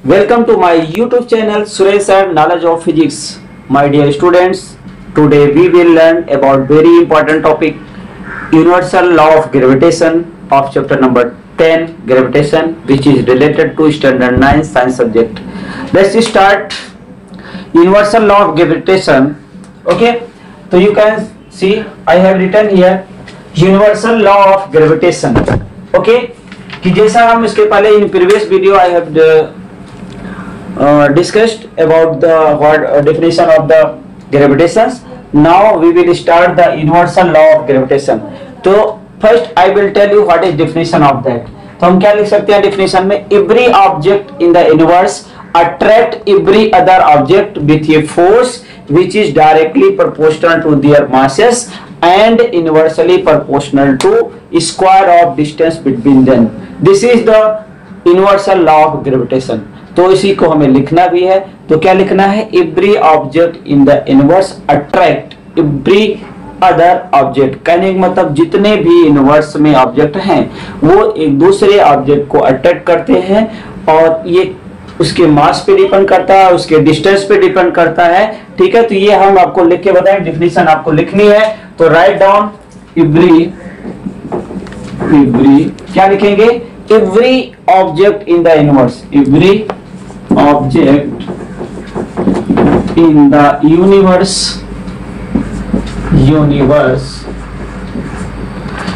Welcome to my YouTube channel Suresh and Knowledge of Physics. My dear students, today we will learn about very important topic, Universal Law of Gravitation of chapter number 10, Gravitation, which is related to standard 9 science subject. Let's start. Universal Law of Gravitation. Okay, so you can see I have written here Universal Law of Gravitation. Okay, कि जैसा हम इसके पहले in previous video I have discussed about the definition of the gravitation. Now we will start the universal law of gravitation. तो first I will tell you what is definition of that. तो हम क्या लिख सकते हैं definition में, every object in the universe attract every other object with a force which is directly proportional to their masses and inversely proportional to square of distance between them. This is the universal law of gravitation. तो इसी को हमें लिखना भी है. तो क्या लिखना है, every object in the universe attract every other object. कहने का मतलब जितने भी यूनिवर्स में ऑब्जेक्ट हैं वो एक दूसरे ऑब्जेक्ट को अट्रैक्ट करते हैं और ये उसके मास पे डिपेंड करता है, उसके डिस्टेंस पे डिपेंड करता है. ठीक है, तो ये हम आपको लिख के बताएं, डेफिनेशन आपको लिखनी है. तो राइट डाउन एवरी क्या लिखेंगे, every object in the universe, every object in the universe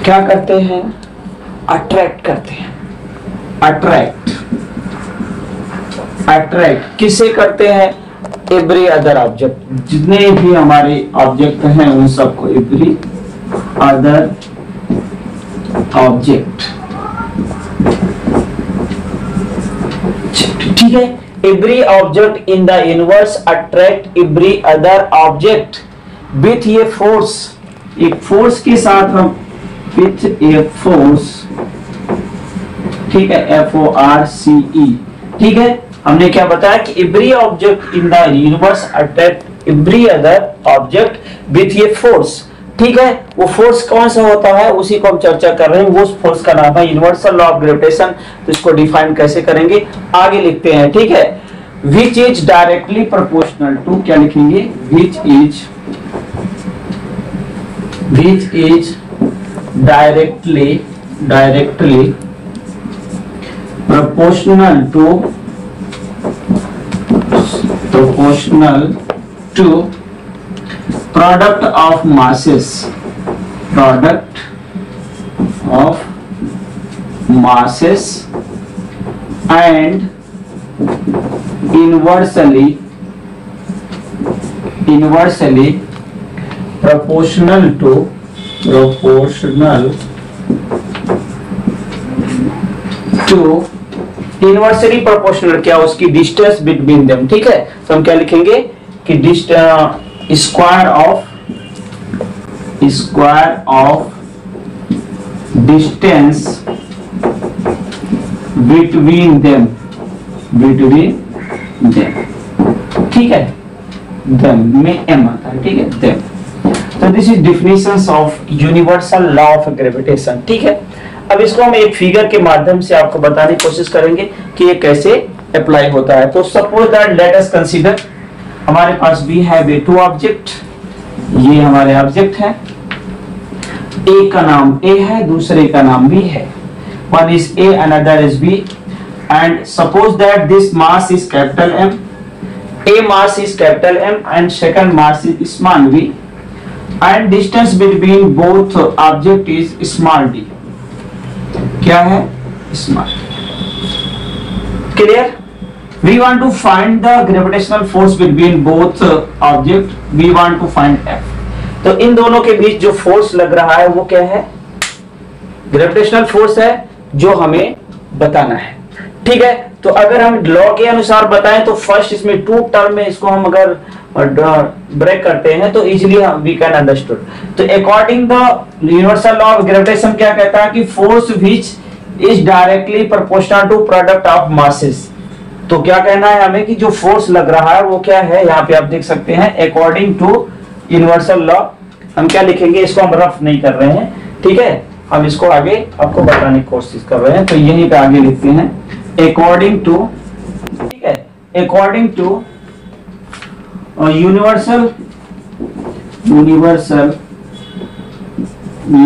क्या करते हैं, अट्रैक्ट करते हैं. अट्रैक्ट किससे करते हैं, एवरी अदर ऑब्जेक्ट, जितने भी हमारे ऑब्जेक्ट हैं उन सबको एवरी अदर ऑब्जेक्ट. ठीक है, every object in the universe attract every other object with a force. एक फोर्स के साथ हम with a force, ठीक है, FORCE. ठीक है, हमने क्या बताया कि every object in the universe attract every other object with a force. ठीक है, वो फोर्स कौन सा होता है उसी को हम चर्चा कर रहे हैं. वो फोर्स का नाम है यूनिवर्सल लॉ ऑफ ग्रेविटेशन. तो इसको डिफाइन कैसे करेंगे आगे लिखते हैं. ठीक है, which is directly proportional to, क्या लिखेंगे, which is directly proportional to product of masses and inversely proportional to inversely proportional क्या, उसकी डिस्टेंस बिटवीन देम. ठीक है, तो हम क्या लिखेंगे कि square of distance between them. ठीक है, देम में एम आता है. ठीक है, देम. तो this is definitions of universal law of gravitation. ठीक है, अब इसको हम एक फिगर के माध्यम से आपको बताने की कोशिश करेंगे कि ये कैसे अप्लाई होता है. तो suppose that let us consider हमारे पास भी है बे टू ऑब्जेक्ट. ये हमारे ऑब्जेक्ट है, एक का नाम ए है, दूसरे का नाम बी है. One is A, another is B. And suppose that this mass is capital M. A mass is capital M and second mass is small b. And distance between both object is small d. क्या है, small. Clear? We want to find the gravitational force between both object. We want to find F. तो इन दोनों के बीच जो force लग रहा है वो क्या है, ग्रेविटेशनल फोर्स है जो हमें बताना है. ठीक है, तो अगर हम लॉ के अनुसार बताएं तो फर्स्ट इसमें टू टर्म में इसको हम अगर ब्रेक करते हैं तो इजीली वी कैन अंडरस्टूड. तो according the universal law of gravitation क्या कहता है कि force which is directly proportional to product of masses. तो क्या कहना है हमें कि जो फोर्स लग रहा है वो क्या है, यहाँ पे आप देख सकते हैं अकॉर्डिंग टू यूनिवर्सल लॉ. हम क्या लिखेंगे, इसको हम रफ नहीं कर रहे हैं. ठीक है, हम इसको आगे आपको बताने की कोशिश कर रहे हैं. तो यहीं पे आगे लिखते हैं अकॉर्डिंग टू. ठीक है, according to universal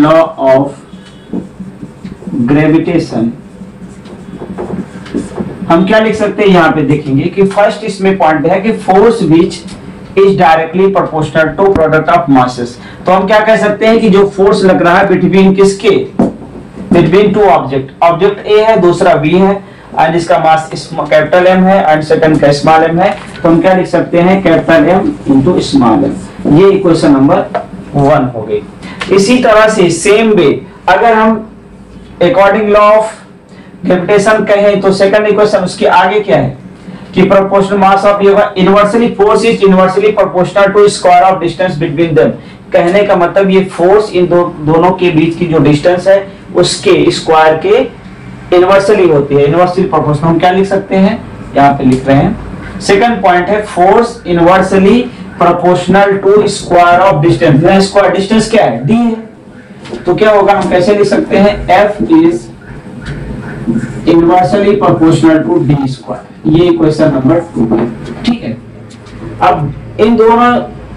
law of gravitation, हम क्या लिख सकते हैं यहाँ पे देखेंगे कि फर्स्ट इसमें पॉइंट है कि force which is directly proportional to product of masses. तो हम क्या कह सकते हैं कि जो फोर्स लग रहा है बिटवीन किसके, between two object, object A है दूसरा बी है एंड इसका मास कैपिटल एम है एंड सेकंड का स्मॉल एम है, तो हम क्या लिख सकते हैं capital M into small m. ये इक्वेशन नंबर 1 हो गई। इसी तरह से सेम वे अगर हम अकॉर्डिंग लॉ ऑफ ग्रेविटेशन कहें तो सेकंड इक्वेशन उसके आगे क्या है कि प्रोपोर्शनल मास ऑफ ये होगा inversely force is inversely proportional to square of distance between them. कहने का मतलब ये फोर्स इन दोनों के बीच की जो डिस्टेंस है उसके स्क्वायर के इनवर्सली होती है, इनवर्सली प्रोपोर्शनल। हम क्या लिख सकते हैं यहाँ पे लिख रहे हैं सेकंड पॉइंट है force inversely proportional to square of distance. Square distance क्या है, डी है, तो क्या होगा हम कैसे लिख सकते हैं F is inversely proportional to D square. ये क्वेश्चन नंबर 2 है, ठीक है। अब इन दोनों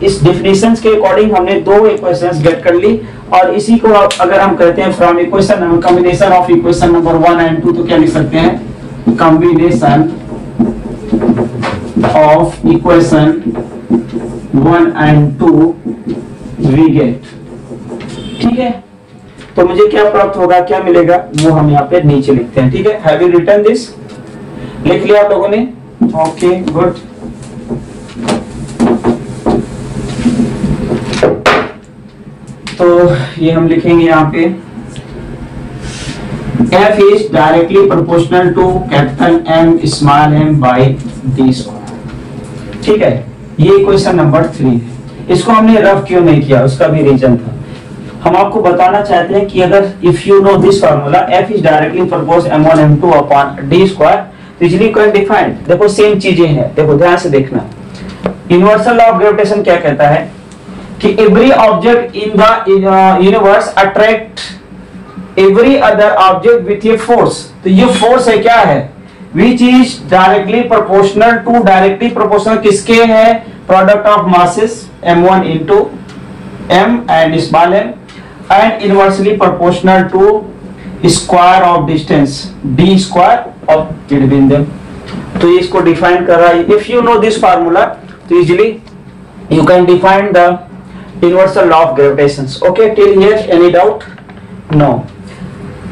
इस डेफिनेशंस के अकॉर्डिंग हमने दो इक्वेशंस गेट कर ली और इसी को अगर हम कहते हैं from equation number combination of equation number 1 and 2 तो क्या लिख सकते हैं combination of equation 1 and 2 we get, ठीक है। तो मुझे क्या प्राप्त होगा, क्या मिलेगा, वो हम यहाँ पे नीचे लिखते हैं, ठीक है। हैव यू रिटन दिस, लिख लिया आप लोगों ने, ओके गुड। तो ये हम लिखेंगे यहाँ पे F is directly proportional to capital M small m by d square, ठीक है। ये क्वेश्चन नंबर 3 है। इसको हमने रफ क्यों नहीं किया, उसका भी रीजन था। हम आपको बताना चाहते हैं कि अगर if you know this formula F is directly proportional m1 m2 upon d square, तो इजीली कैन डिफाइन। देखो सेम चीजें हैं, देखो ध्यान से देखना। यूनिवर्सल लॉ ऑफ ग्रेविटेशन क्या कहता है कि every object in the universe attract every other object with a force. तो ये फोर्स है क्या है, which is directly proportional to, directly proportional किसके है, product of masses m1 into m and small m and inversely proportional to square of distance d square of between them। तो ये इसको डिफाइन कर रहा है। if you know this formula तो easily you can define the universal law of gravitation। okay till here any doubt, no।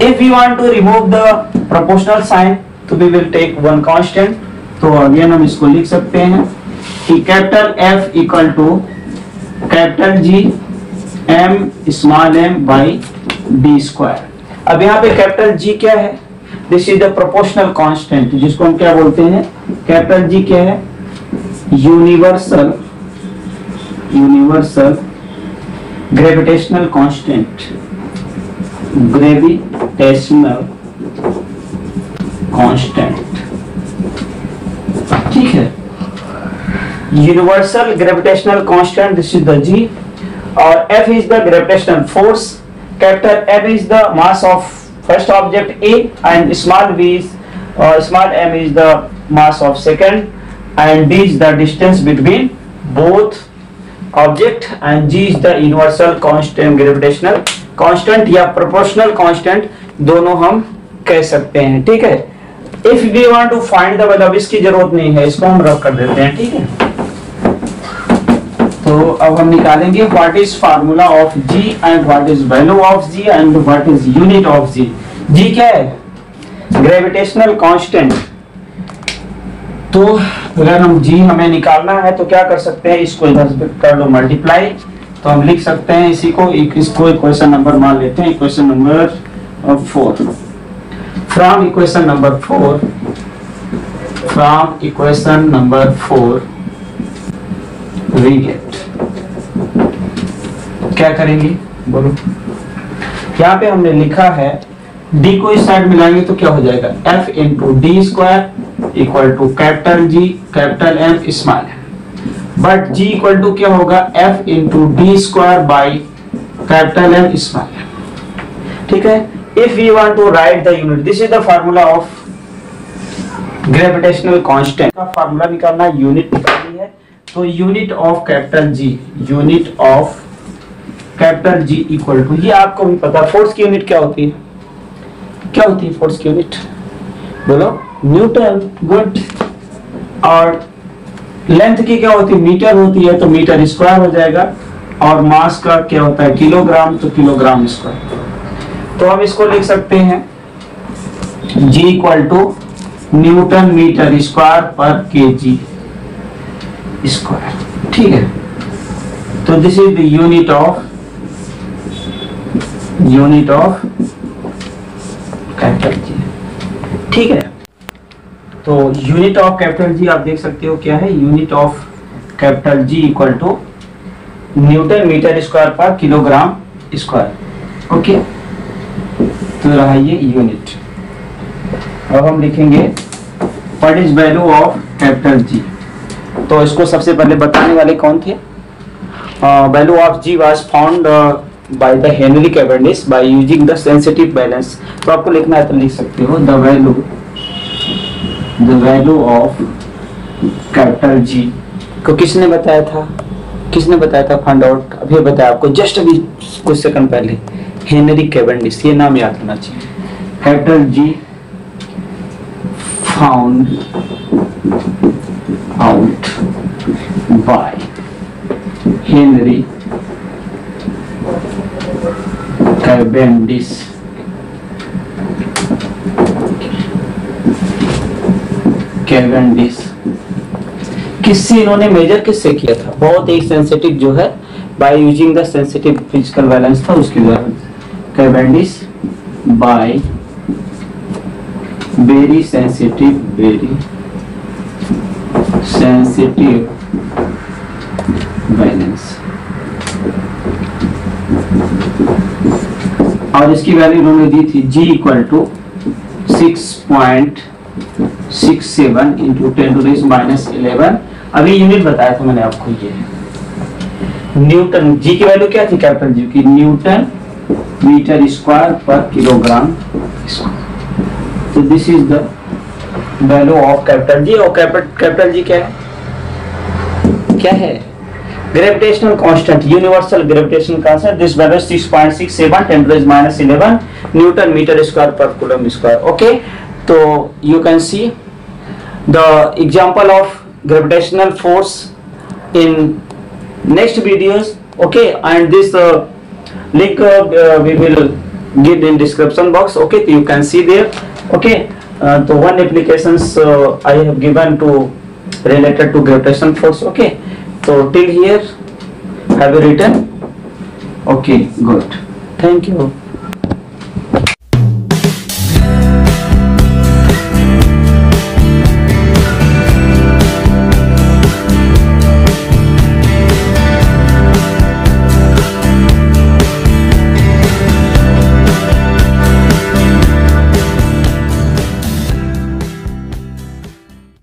if we want to remove the proportional sign तो we will take one constant। तो again हम इसको लिख सकते हैं कि capital F equal to capital G m small m by d square. अब यहाँ पे कैपिटल G क्या है, this is the proportional constant जिसको हम क्या बोलते हैं, कैपिटल G क्या है, universal gravitational constant, gravitational constant, ठीक है। Universal gravitational constant this is the G और F is the gravitational force, capital M is the mass of first object A and small m is the mass of second and D is the distance between both object and G is the universal constant gravitational constant या proportional constant दोनों हम कह सकते हैं, ठीक है। If we want to find the value, इसकी जरूरत नहीं है, इसको हम रख कर देते हैं, ठीक है। तो अब हम निकालेंगे what is formula of G and what is value of G and what is unit of G। G क्या है, ग्रेविटेशनल कांस्टेंट। तो अगर हम G हमें निकालना है तो क्या कर सकते हैं, इसको इधर कर लो मल्टीप्लाई, तो हम लिख सकते हैं इसी को, इसको इक्वेशन नंबर मान लेते हैं, equation number 4। From equation number 4 we get, क्या करेंगे बोलो। यहाँ पे हमने लिखा है D को इस साइड मिलाएंगे तो क्या हो जाएगा, F into D square equal to capital G capital M small m, but G equal to क्या होगा, F into D square by capital M small m, ठीक है। If we want to write the unit, this is the formula of gravitational constant का formula निकालना है, unit निकालनी है। तो unit of capital G, unit of capital G equal to, ये आपको भी पता है फोर्स की यूनिट क्या होती है, क्या होती है फोर्स की यूनिट, बोलो न्यूटन। गुड। और लेंथ की क्या होती है, मीटर होती है, तो मीटर स्क्वायर हो जाएगा। और मास का क्या होता है, किलोग्राम, तो किलोग्राम स्क्वायर। तो हम इसको लिख सकते हैं G equal to newton metre square per KG square. ठीक है, तो this is the unit of capital G. ठीक है, तो यूनिट ऑफ कैपिटल जी आप देख सकते हो क्या है, unit of capital G equal to newton metre square per kilogram square. Okay, तो रहा ये यूनिट। अब हम लिखेंगे what is value of capital G. तो इसको सबसे पहले बताने वाले कौन थे, value of G was found by the Henry Cavendish by using the sensitive balance. तो आपको लिखना है तो लिख सकते हो the value of capital G को किसने बताया था, फाइंड आउट अभी बताया आपको, जस्ट अभी कुछ सेकंड पहले, हेनरी कैवेंडिश, ये नाम याद होना चाहिए। Capital G found out by Henry Cavendish किससे इन्होंने मेजर किससे किया था, बहुत एक सेंसिटिव जो है by using the sensitive physical balance था उसके द्वारा। Cavendish by very sensitive balance, और इसकी वैल्यू इन्होंने दी थी G इक्वल टू 6.67 इंटू 10⁻11। अभी यूनिट बताया था मैंने आपको, ये न्यूटन। जी की वैल्यू क्या थी कैपिटल जी की, newton metre square per kilogram square. तो this is the value of capital G. और कैपिटल जी क्या है, gravitational constant, universal gravitational constant. This value 6.67 10⁻11 newton metre square per coulomb square. Okay, तो you can see the example of gravitational force in next videos. Okay, and this link we will give in description box. Okay, you can see there. Okay, so one applications I have given to related to gravitational force. Okay, so till here have you written? Okay, good, thank you.